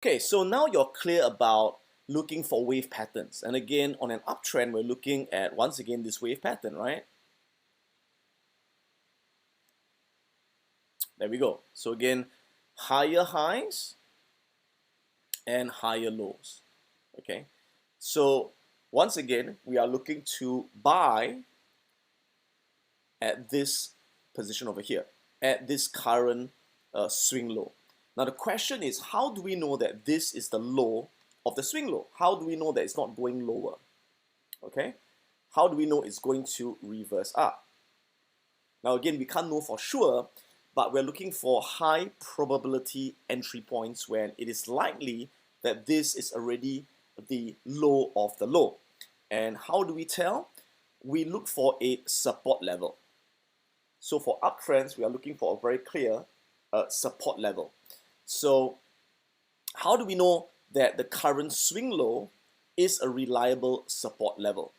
Okay, so now you're clear about looking for wave patterns. And again, on an uptrend, we're looking at, once again, this wave pattern, right? There we go. So again, higher highs and higher lows, okay? So once again, we are looking to buy at this position over here, at this current swing low. Now the question is, how do we know that this is the low of the swing low? How do we know that it's not going lower? Okay, how do we know it's going to reverse up? Now again, we can't know for sure, but we're looking for high probability entry points when it is likely that this is already the low of the low. And how do we tell? We look for a support level. So for uptrends, we are looking for a very clear support level. So how do we know that the current swing low is a reliable support level?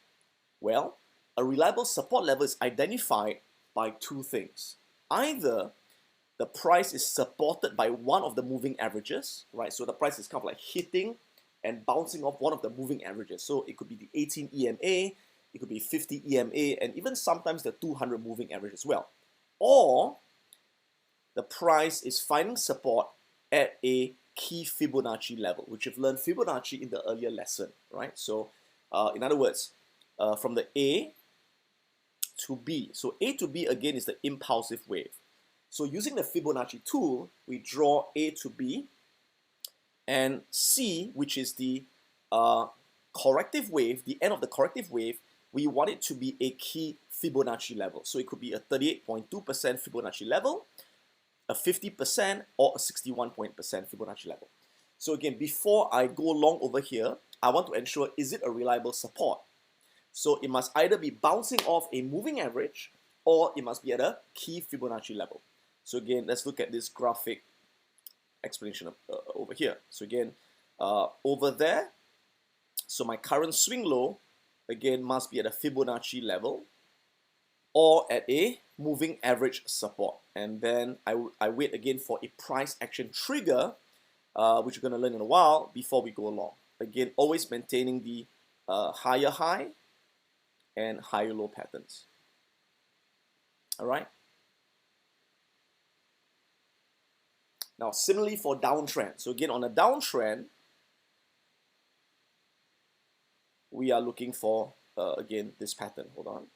Well, a reliable support level is identified by two things. Either the price is supported by one of the moving averages, right? So the price is kind of like hitting and bouncing off one of the moving averages. So it could be the 18 EMA, it could be 50 EMA, and even sometimes the 200 moving average as well. Or the price is finding support at a key Fibonacci level, which you've learned Fibonacci in the earlier lesson, right? So in other words, from the A to B. So A to B again is the impulsive wave. So using the Fibonacci tool, we draw A to B, and C, which is the corrective wave, the end of the corrective wave, we want it to be a key Fibonacci level. So it could be a 38.2% Fibonacci level, a 50%, or a 61% Fibonacci level. So again, before I go long over here, I want to ensure, is it a reliable support? So it must either be bouncing off a moving average, or it must be at a key Fibonacci level. So again, let's look at this graphic explanation over here. So again, over there, so my current swing low, again, must be at a Fibonacci level or at a moving average support. And then I wait again for a price action trigger, which we're going to learn in a while, before we go along. Again, always maintaining the higher high and higher low patterns. All right. Now, similarly for downtrend. So again, on a downtrend, we are looking for, again, this pattern. Hold on.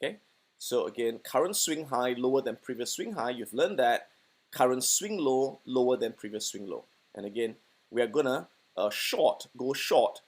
Okay, so again, current swing high lower than previous swing high. You've learned that. Current swing low lower than previous swing low. And again, we are gonna go short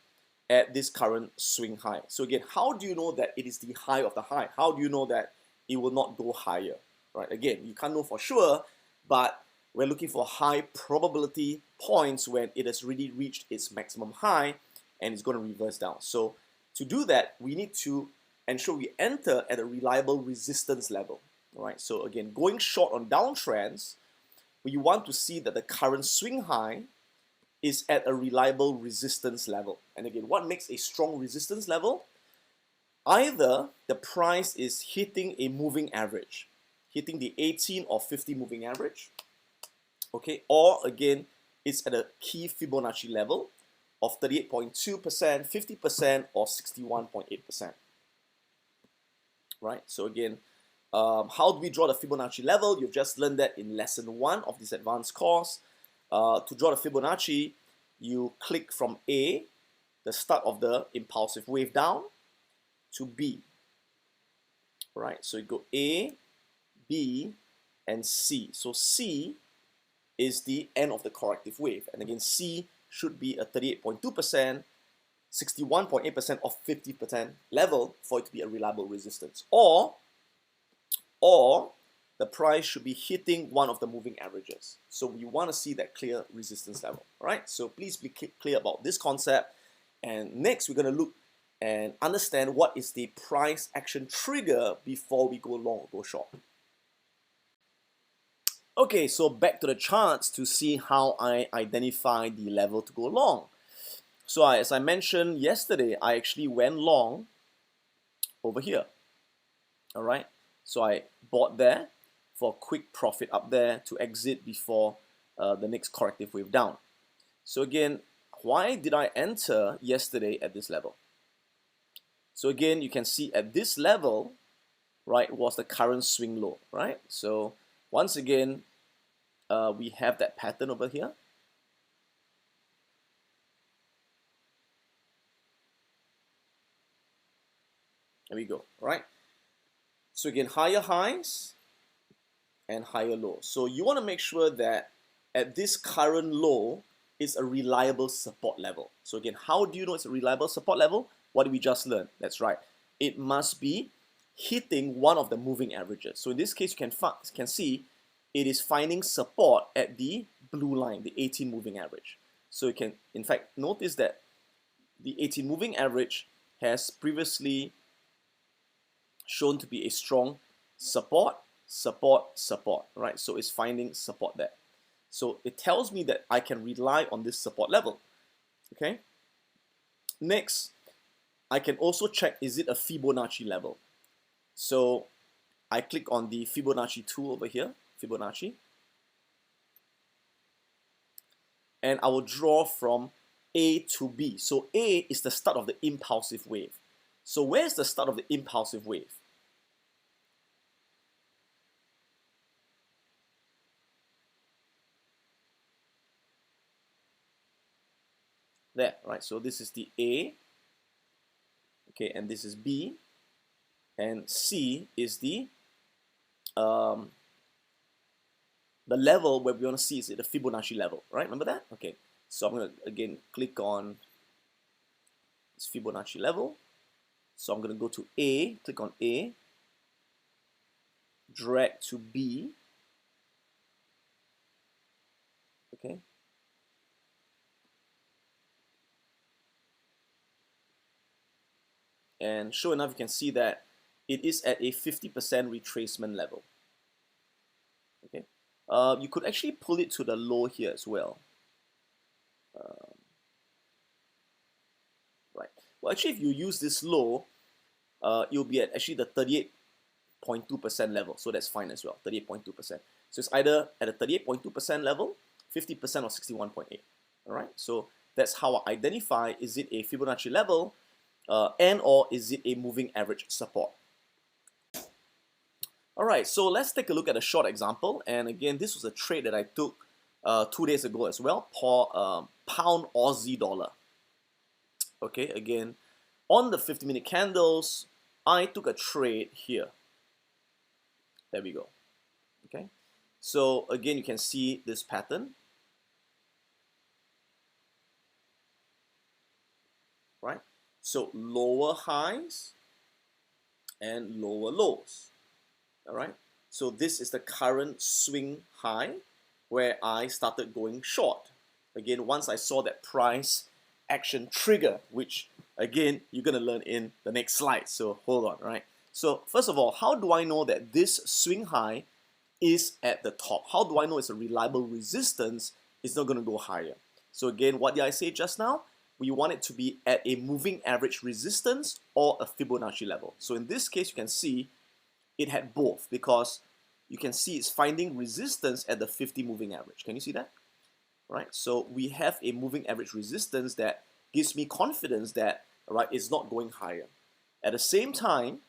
at this current swing high. So again, how do you know that it is the high of the high? How do you know that it will not go higher? Right? Again, you can't know for sure, but we're looking for high probability points when it has really reached its maximum high and it's going to reverse down. So to do that, we need to ensure we enter at a reliable resistance level. All right. So again, going short on downtrends, we want to see that the current swing high is at a reliable resistance level. And again, what makes a strong resistance level? Either the price is hitting a moving average, hitting the 18 or 50 moving average, okay, or again, it's at a key Fibonacci level of 38.2%, 50%, or 61.8%. Right? So again, how do we draw the Fibonacci level? You've just learned that in lesson 1 of this advanced course. To draw the Fibonacci, you click from A, the start of the impulsive wave down, to B. Right? So you go A, B, and C. So C is the end of the corrective wave. And again, C should be a 38.2%, 61.8%, or 50% level for it to be a reliable resistance. Or the price should be hitting one of the moving averages. So we want to see that clear resistance level. All right, so please be clear about this concept. And next, we're going to look and understand what is the price action trigger before we go long or go short. Okay, so back to the charts to see how I identify the level to go long. So as I mentioned yesterday, I actually went long over here. All right. So I bought there for a quick profit up there to exit before the next corrective wave down. So again, why did I enter yesterday at this level? So again, you can see at this level, right, was the current swing low, right? So once again, we have that pattern over here. There we go, right? So again, higher highs and higher lows. So you want to make sure that at this current low is a reliable support level. So again, how do you know it's a reliable support level? What did we just learn? That's right. It must be hitting one of the moving averages. So in this case, you can see it is finding support at the blue line, the 18 moving average. So you can, in fact, notice that the 18 moving average has previously shown to be a strong support, right? So it's finding support there. So it tells me that I can rely on this support level, okay? Next, I can also check, is it a Fibonacci level? So I click on the Fibonacci tool over here, Fibonacci, and I will draw from A to B. So A is the start of the impulsive wave. So where's the start of the impulsive wave? There, right? So this is the A, okay, and this is B, and C is the level where we want to see is it a Fibonacci level, right? Remember that? Okay, so I'm going to again click on this Fibonacci level. So I'm going to go to A, click on A, drag to B, okay, and sure enough, you can see that it is at a 50% retracement level. Okay, you could actually pull it to the low here as well. Right. Well, actually, if you use this low, you'll be at actually the 38.2% level. So that's fine as well, 38.2%. So it's either at a 38.2% level, 50% or 61.8. All right. So that's how I identify, is it a Fibonacci level and or is it a moving average support? All right, so let's take a look at a short example. And again, this was a trade that I took 2 days ago as well, for pound Aussie dollar. Okay, again, on the 50-minute candles, I took a trade here. There we go. Okay, so again, you can see this pattern, right? So lower highs and lower lows. All right, so this is the current swing high where I started going short. Again, once I saw that price action trigger, which again, you're gonna learn in the next slide, so hold on, right? So first of all, how do I know that this swing high is at the top? How do I know it's a reliable resistance? It's not gonna go higher. So again, what did I say just now? We want it to be at a moving average resistance or a Fibonacci level. So in this case, you can see it had both, because you can see it's finding resistance at the 50 moving average. Can you see that? Right, so we have a moving average resistance that gives me confidence that, right, it's not going higher. At the same time,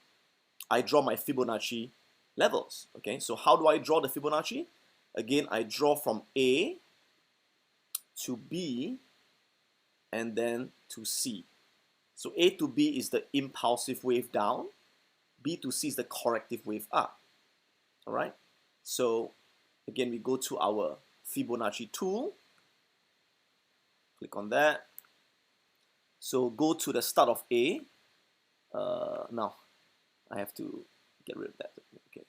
I draw my Fibonacci levels. Okay, so how do I draw the Fibonacci? Again, I draw from A to B and then to C. So A to B is the impulsive wave down, B to C is the corrective wave up. All right, so again, we go to our Fibonacci tool, click on that. So go to the start of A. Now I have to get rid of that. Okay,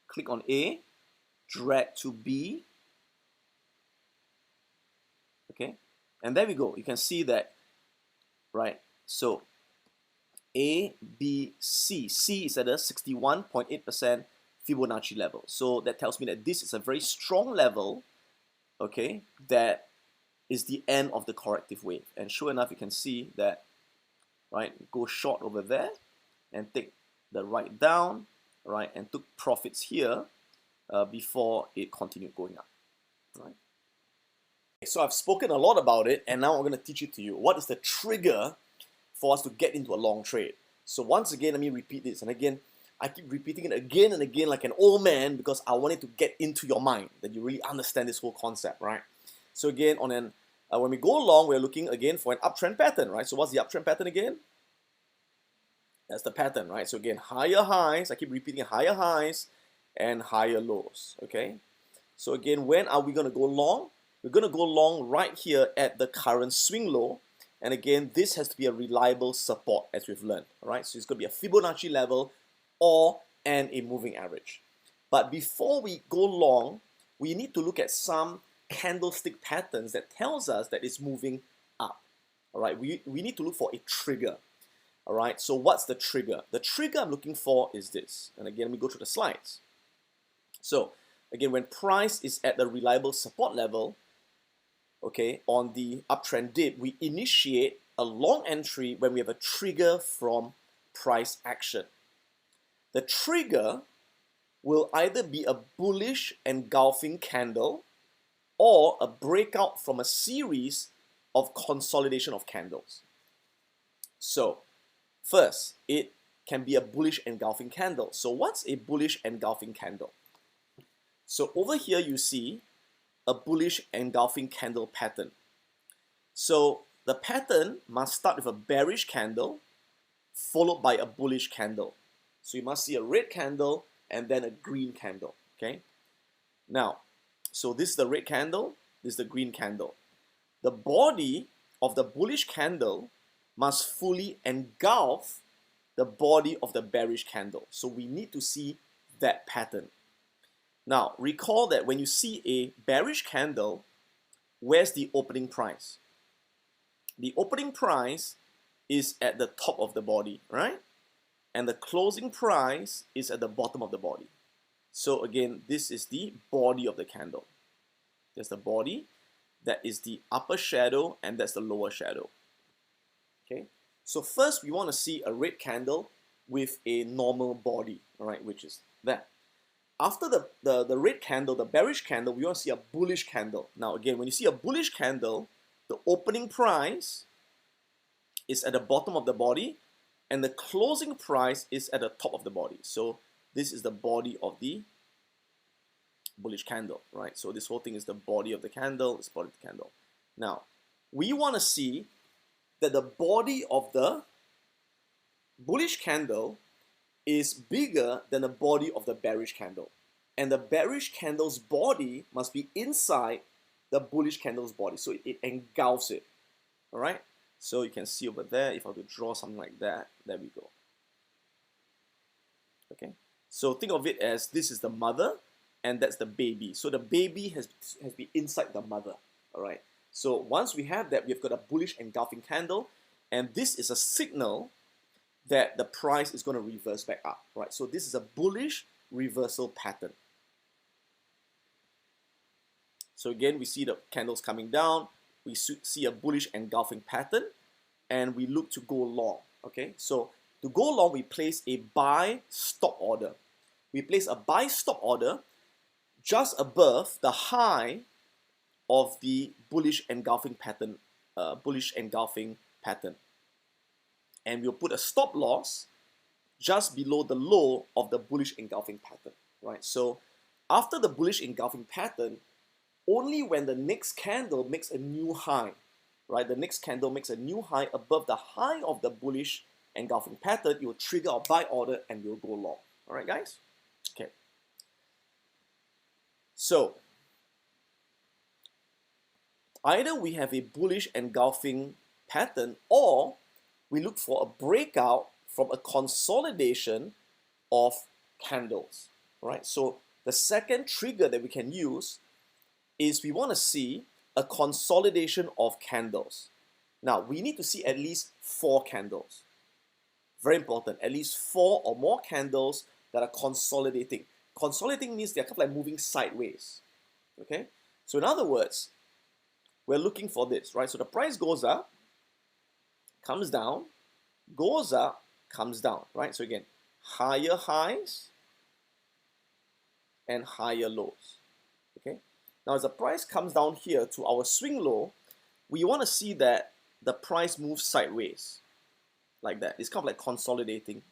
click on A, drag to B. Okay, and there we go. You can see that, right? So A, B, C. C is at a 61.8% Fibonacci level. So that tells me that this is a very strong level, okay, that is the end of the corrective wave. And sure enough, you can see that, right, go short over there. and take the write down, right, and took profits here before it continued going up, right? So I've spoken a lot about it, and now I'm going to teach it to you. What is the trigger for us to get into a long trade? So once again, let me repeat this, and again, I keep repeating it again and again like an old man because I want it to get into your mind, that you really understand this whole concept, right? So again, when we go along, we're looking again for an uptrend pattern, right? So what's the uptrend pattern again? That's the pattern, right? So again, higher highs, I keep repeating higher highs and higher lows, okay? So again, when are we going to go long? We're going to go long right here at the current swing low. And again, this has to be a reliable support as we've learned, all right? So it's going to be a Fibonacci level and a moving average. But before we go long, we need to look at some candlestick patterns that tells us that it's moving up, all right? We need to look for a trigger. All right, so what's the trigger? The trigger I'm looking for is this. And again, let me go through the slides. So again, when price is at the reliable support level, okay, on the uptrend dip, we initiate a long entry when we have a trigger from price action. The trigger will either be a bullish engulfing candle or a breakout from a series of consolidation of candles. So first, it can be a bullish engulfing candle. So what's a bullish engulfing candle? So over here you see a bullish engulfing candle pattern. So the pattern must start with a bearish candle followed by a bullish candle. So you must see a red candle and then a green candle, okay? Now, so this is the red candle, this is the green candle. The body of the bullish candle must fully engulf the body of the bearish candle. So we need to see that pattern. Now, recall that when you see a bearish candle, where's the opening price? The opening price is at the top of the body, right? And the closing price is at the bottom of the body. So again, this is the body of the candle. There's the body, that is the upper shadow, and that's the lower shadow. Okay, so first we want to see a red candle with a normal body, all right, which is that. After the red candle, the bearish candle, we want to see a bullish candle. Now again, when you see a bullish candle, the opening price is at the bottom of the body and the closing price is at the top of the body. So this is the body of the bullish candle, right? So this whole thing is the body of the candle, this body of the candle. Now, we want to see that the body of the bullish candle is bigger than the body of the bearish candle. And the bearish candle's body must be inside the bullish candle's body. So it engulfs it, all right? So you can see over there, if I were to draw something like that, there we go. Okay, so think of it as this is the mother and that's the baby. So the baby has been inside the mother, all right? So once we have that, we've got a bullish engulfing candle, and this is a signal that the price is going to reverse back up, right? So this is a bullish reversal pattern. So again, we see the candles coming down, we see a bullish engulfing pattern, and we look to go long, okay? So to go long, we place a buy stop order. We place a buy stop order just above the high of the bullish engulfing pattern, and we'll put a stop loss just below the low of the bullish engulfing pattern, right? So after the bullish engulfing pattern, only when the next candle makes a new high, right? The next candle makes a new high above the high of the bullish engulfing pattern, it will trigger a buy order and we'll go long. All right, guys? Okay. So either we have a bullish engulfing pattern or we look for a breakout from a consolidation of candles, right? So the second trigger that we can use is we want to see a consolidation of candles. Now, we need to see at least 4 candles. Very important, at least 4 or more candles that are consolidating. Consolidating means they're kind of like moving sideways, okay? So in other words, we're looking for this, right? So the price goes up, comes down, goes up, comes down, right? So again, higher highs and higher lows, okay? Now as the price comes down here to our swing low, we want to see that the price moves sideways, like that. It's kind of like consolidating.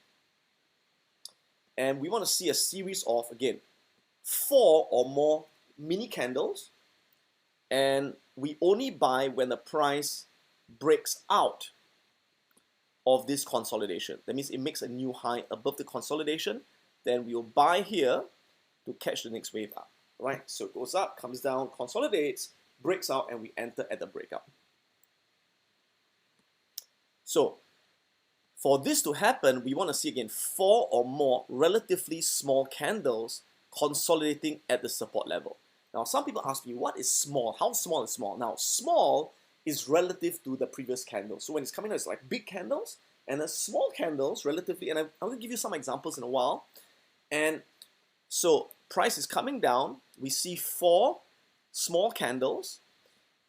And we want to see a series of, again, 4 or more mini candles, and we only buy when the price breaks out of this consolidation. That means it makes a new high above the consolidation. Then we'll buy here to catch the next wave up, right? So it goes up, comes down, consolidates, breaks out, and we enter at the breakout. So for this to happen, we want to see again 4 or more relatively small candles consolidating at the support level. Now, some people ask me, what is small? How small is small? Now, small is relative to the previous candle. So when it's coming out, it's like big candles, and the small candles relatively, and I'm going to give you some examples in a while. And so price is coming down. We see 4 small candles,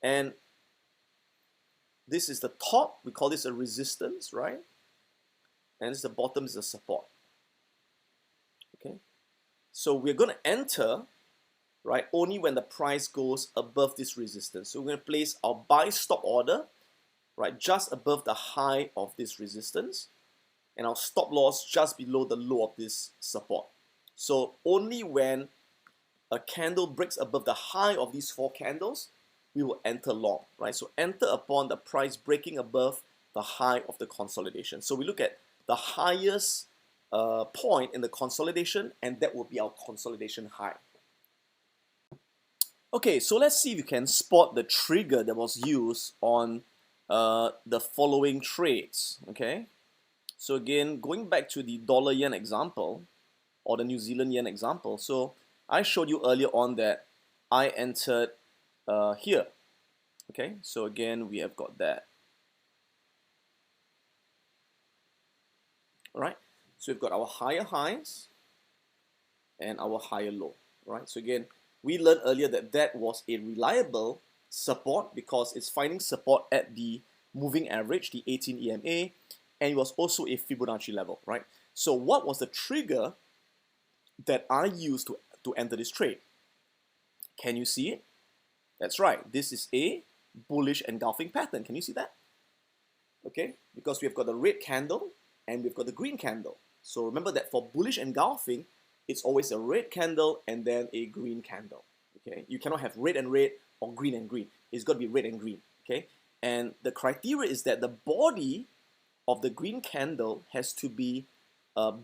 and this is the top. We call this a resistance, right? And the bottom is the support. Okay, so we're going to enter, right, only when the price goes above this resistance. So we're going to place our buy stop order, right, just above the high of this resistance, and our stop loss just below the low of this support. So only when a candle breaks above the high of these 4 candles, we will enter long, right? So enter upon the price breaking above the high of the consolidation. So we look at the highest point in the consolidation, and that will be our consolidation high. Okay, so let's see if you can spot the trigger that was used on the following trades. Okay, so again, going back to the dollar yen example or the New Zealand yen example. So I showed you earlier on that I entered here. Okay, so again, we have got that. All right, so we've got our higher highs and our higher low, right? So again, we learned earlier that that was a reliable support because it's finding support at the moving average, the 18 EMA, and it was also a Fibonacci level, right? So what was the trigger that I used to enter this trade? Can you see it? That's right, this is a bullish engulfing pattern. Can you see that? Okay, because we've got the red candle and we've got the green candle. So remember that for bullish engulfing, it's always a red candle and then a green candle. Okay, you cannot have red and red or green and green. It's got to be red and green. Okay, and the criteria is that the body of the green candle has to be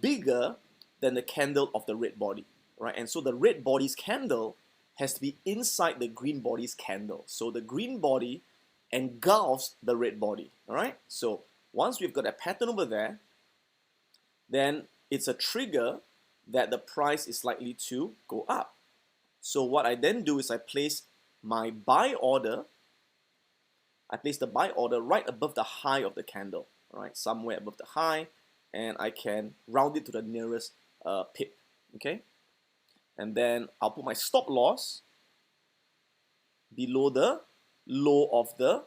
bigger than the candle of the red body, right? And so the red body's candle has to be inside the green body's candle. So the green body engulfs the red body. All right. So once we've got a pattern over there, then it's a trigger that the price is likely to go up. So what I then do is I place my buy order. I place the buy order right above the high of the candle, right, somewhere above the high, and I can round it to the nearest pip. Okay, and then I'll put my stop loss below the low of the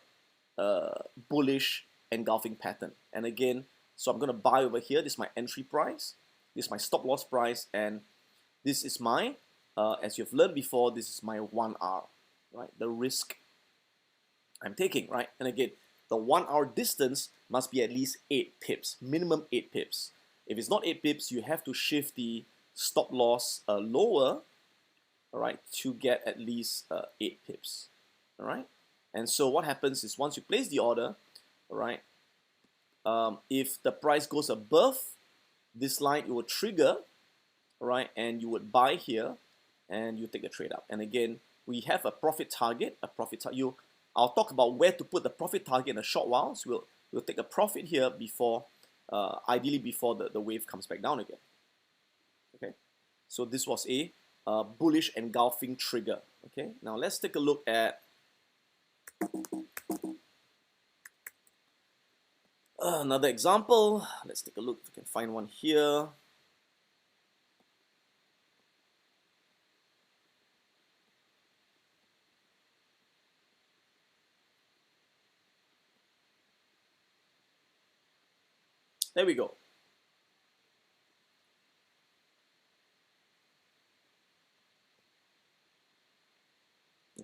bullish engulfing pattern. And again, so I'm going to buy over here. This is my entry price. This is my stop loss price, and this is my, as you've learned before, this is my 1R, right? The risk I'm taking, right? And again, the 1 hour distance must be at least 8 pips, minimum 8 pips. If it's not 8 pips, you have to shift the stop loss lower, all right, to get at least 8 pips, all right? And so what happens is once you place the order, all right, if the price goes above this line, it will trigger, all right, and you would buy here, and you take the trade up. And again, we have a profit target, I'll talk about where to put the profit target in a short while. So we'll take a profit here before, ideally before the wave comes back down again. Okay, so this was a bullish engulfing trigger. Okay, now let's take a look at another example. Let's take a look if we can find one here. There we go.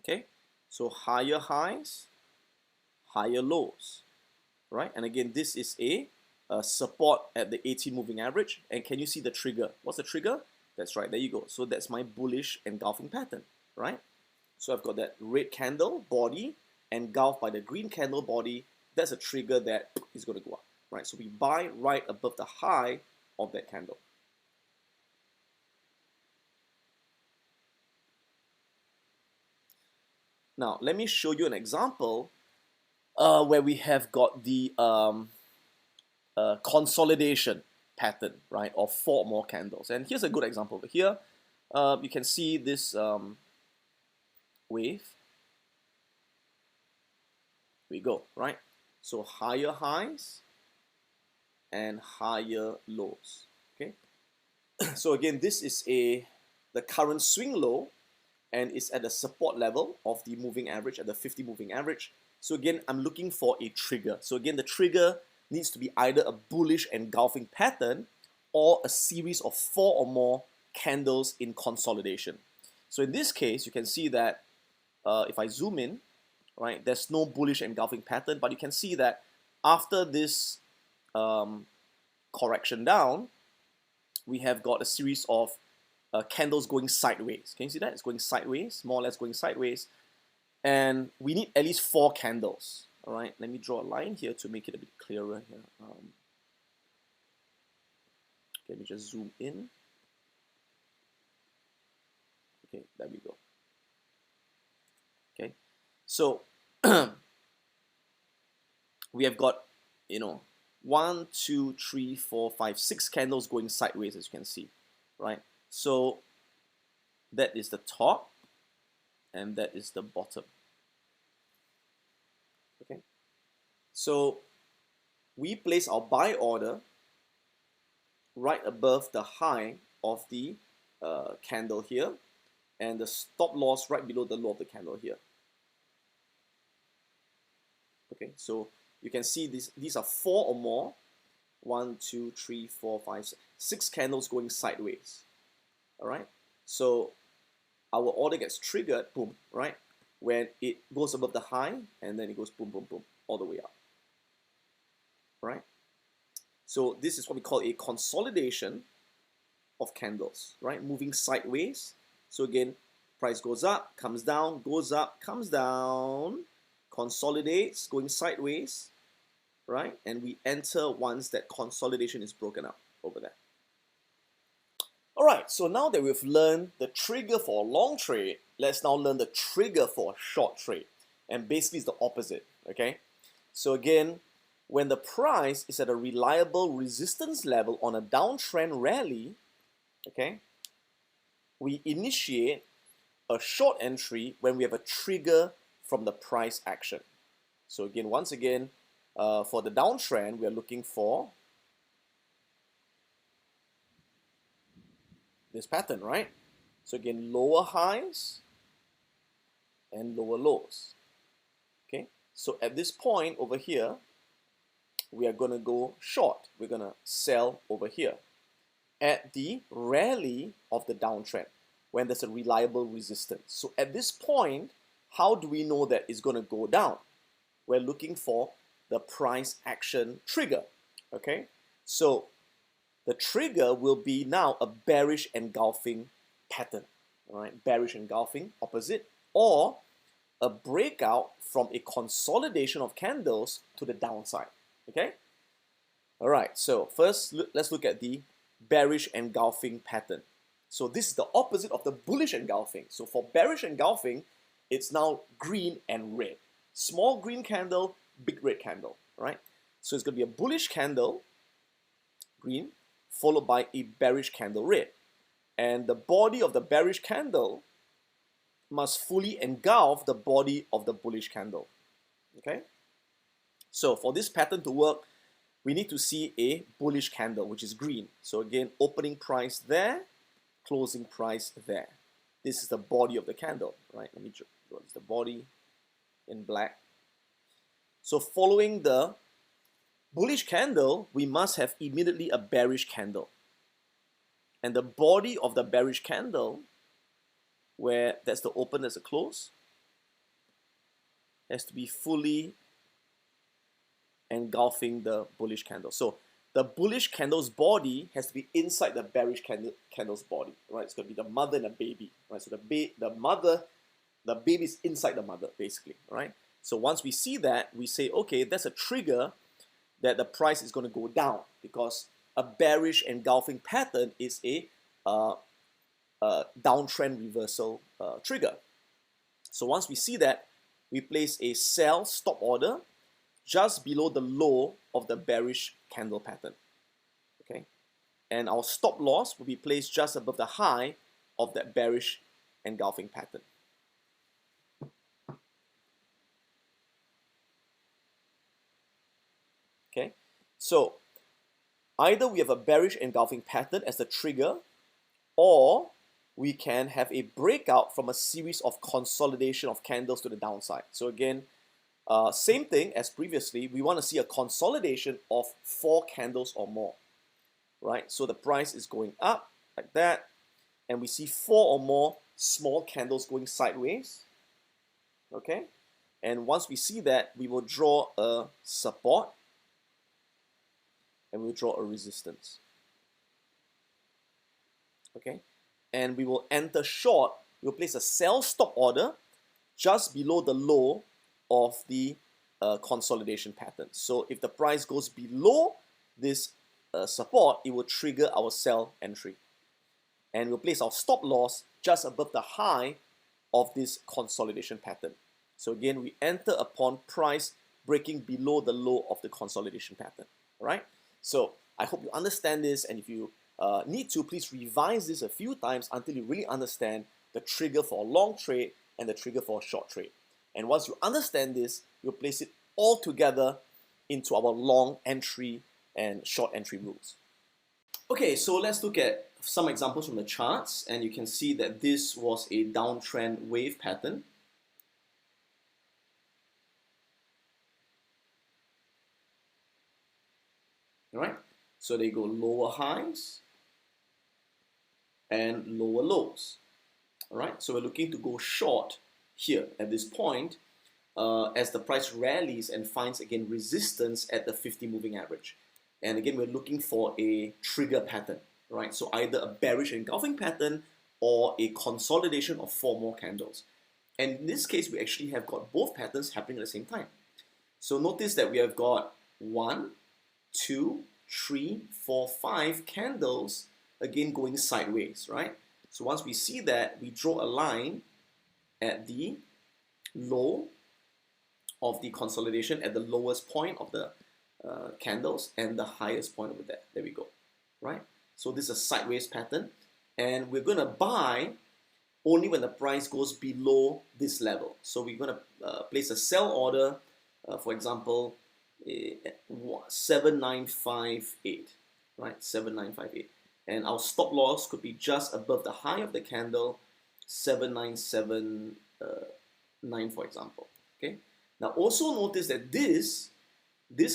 Okay, so higher highs, higher lows, right? And again, this is a support at the 18 moving average. And can you see the trigger? What's the trigger? That's right, there you go. So that's my bullish engulfing pattern, right? So I've got that red candle body engulfed by the green candle body. That's a trigger that is going to go up, right? So we buy right above the high of that candle. Now, let me show you an example where we have got the consolidation pattern, right, of 4 or more candles. And here's a good example over here. You can see this wave. Here we go, right? So higher highs and higher lows. Okay. So again, this is the current swing low, and it's at the support level of the moving average, at the 50 moving average. So again, I'm looking for a trigger. So again, the trigger needs to be either a bullish engulfing pattern or a series of 4 or more candles in consolidation. So in this case, you can see that if I zoom in, right, there's no bullish engulfing pattern, but you can see that after this correction down, we have got a series of candles going sideways. Can you see that? It's going sideways, more or less going sideways. And we need at least 4 candles. All right, let me draw a line here to make it a bit clearer here. Let me just zoom in. Okay, there we go. Okay, so we have got, 1, 2, 3, 4, 5, 6 candles going sideways, as you can see, right? So that is the top and that is the bottom. Okay, so we place our buy order right above the high of the candle here, and the stop loss right below the low of the candle here. Okay, so you can see these are 4 or more, 1, 2, 3, 4, 5, 6 candles going sideways. All right, so our order gets triggered, boom, right, when it goes above the high, and then it goes boom, boom, boom, all the way up. Right? So this is what we call a consolidation of candles, right? Moving sideways. So again, price goes up, comes down, goes up, comes down, consolidates, going sideways, right? And we enter once that consolidation is broken up over there. All right, so now that we've learned the trigger for a long trade, let's now learn the trigger for a short trade. And basically it's the opposite, okay? So again, when the price is at a reliable resistance level on a downtrend rally, okay, we initiate a short entry when we have a trigger from the price action. So again, once again, for the downtrend, we are looking for this pattern, right? So again, lower highs and lower lows. Okay, so at this point over here, we are going to go short. We're going to sell over here at the rally of the downtrend when there's a reliable resistance. So at this point, how do we know that it's going to go down? We're looking for the price action trigger. Okay, so the trigger will be now a bearish engulfing pattern. All right, bearish engulfing opposite, or a breakout from a consolidation of candles to the downside. Okay, all right, so first let's look at the bearish engulfing pattern. So this is the opposite of the bullish engulfing. So for bearish engulfing, it's now green and red. Small green candle, big red candle, right? So it's going to be a bullish candle, green, followed by a bearish candle, red. And the body of the bearish candle must fully engulf the body of the bullish candle. Okay? So for this pattern to work, we need to see a bullish candle, which is green. So again, opening price there, closing price there. This is the body of the candle, right? Let me draw the body in black. So following the bullish candle, we must have immediately a bearish candle. And the body of the bearish candle, where that's the open, there's a close, has to be fully engulfing the bullish candle. So the bullish candle's body has to be inside the bearish candle's body, right? It's going to be the mother and the baby, right? So the baby is inside the mother, basically, right? So once we see that, we say, okay, that's a trigger that the price is going to go down, because a bearish engulfing pattern is a downtrend reversal trigger. So once we see that, we place a sell stop order just below the low of the bearish candle pattern. Okay, and our stop loss will be placed just above the high of that bearish engulfing pattern. Okay, so either we have a bearish engulfing pattern as the trigger, or we can have a breakout from a series of consolidation of candles to the downside. So again, same thing as previously, we want to see a consolidation of 4 candles or more, right? So the price is going up like that, and we see 4 or more small candles going sideways, okay? And once we see that, we will draw a support and we'll draw a resistance, okay? And we will enter short. We'll place a sell stop order just below the low of the consolidation pattern. So if the price goes below this support, it will trigger our sell entry. And we'll place our stop loss just above the high of this consolidation pattern. So again, we enter upon price breaking below the low of the consolidation pattern. All right? So I hope you understand this, and if you need to, please revise this a few times until you really understand the trigger for a long trade and the trigger for a short trade. And once you understand this, you'll place it all together into our long entry and short entry rules. Okay, so let's look at some examples from the charts, and you can see that this was a downtrend wave pattern. All right, so they go lower highs and lower lows. All right, so we're looking to go short here at this point as the price rallies and finds again resistance at the 50 moving average. And again, we're looking for a trigger pattern, right? So either a bearish engulfing pattern or a consolidation of 4 more candles. And in this case, we actually have got both patterns happening at the same time. So notice that we have got 1, 2, 3, 4, 5 candles again going sideways, right? So once we see that, we draw a line at the low of the consolidation, at the lowest point of the candles, and the highest point over there. There we go, right? So this is a sideways pattern, and we're going to buy only when the price goes below this level. So we're going to place a sell order, for example, 7958, right? 7958. And our stop loss could be just above the high of the candle, 7979, for example. Okay. Now also notice that this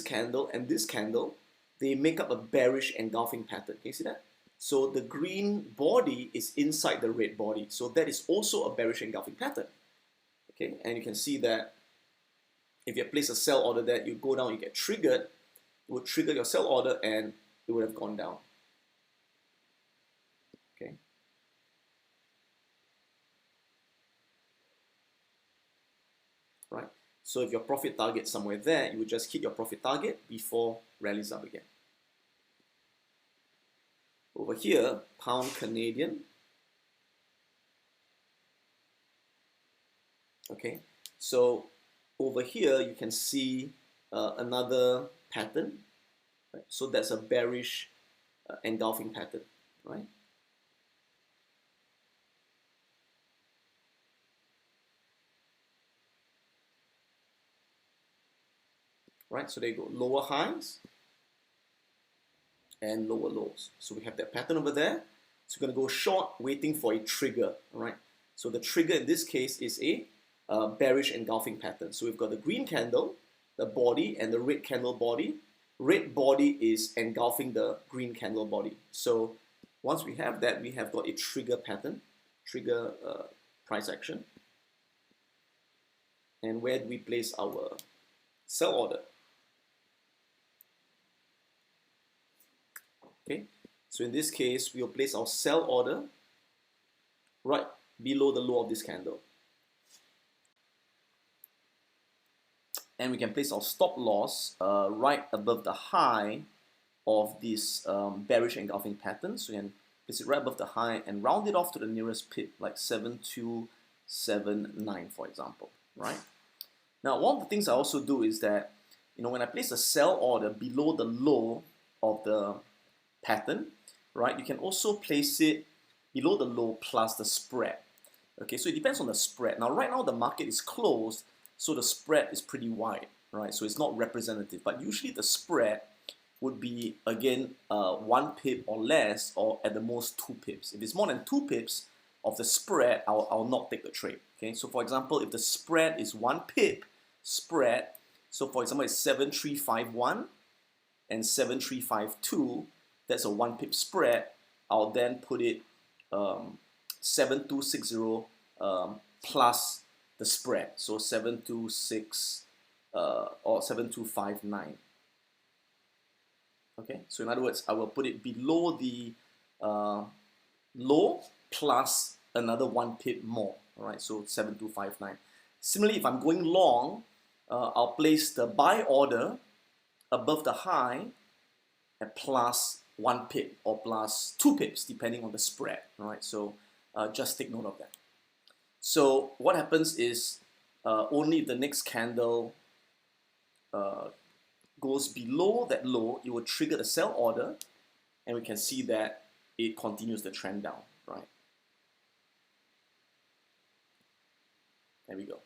candle and this candle, they make up a bearish engulfing pattern. Can you see that? So the green body is inside the red body. So that is also a bearish engulfing pattern. Okay, and you can see that if you place a sell order there, you go down, you get triggered, it would trigger your sell order and it would have gone down. Okay. Right. So if your profit target somewhere there, you would just hit your profit target before rallies up again. Over here, pound Canadian. Okay, so over here you can see another pattern. Right? So that's a bearish engulfing pattern, right? Right, so they go lower highs and lower lows. So we have that pattern over there. So we're going to go short, waiting for a trigger. All right. So the trigger in this case is a bearish engulfing pattern. So we've got the green candle, the body, and the red candle body. Red body is engulfing the green candle body. So once we have that, we have got a trigger pattern, trigger price action. And where do we place our sell order? Okay, so in this case, we'll place our sell order right below the low of this candle. And we can place our stop loss right above the high of this bearish engulfing pattern. So we can place it right above the high and round it off to the nearest pip, like 7279, for example, right? Now, one of the things I also do is that, when I place a sell order below the low of the pattern, right, you can also place it below the low plus the spread. Okay, so it depends on the spread. Now, right now the market is closed, so the spread is pretty wide, right? So it's not representative, but usually the spread would be, again, 1 pip or less, or at the most 2 pips. If it's more than 2 pips of the spread, I'll not take the trade. Okay, so for example, if the spread is 1 pip spread, so for example, it's 7351 and 7352, that's a 1 pip spread. I'll then put it 7260 plus the spread, so 726 or 7259. Okay, so in other words, I will put it below the low plus another 1 pip more. All right, so 7259. Similarly, if I'm going long, I'll place the buy order above the high at plus 1 pip or plus 2 pips, depending on the spread. All right, so just take note of that. So what happens is only if the next candle goes below that low, it will trigger the sell order, and we can see that it continues the trend down, right? There we go.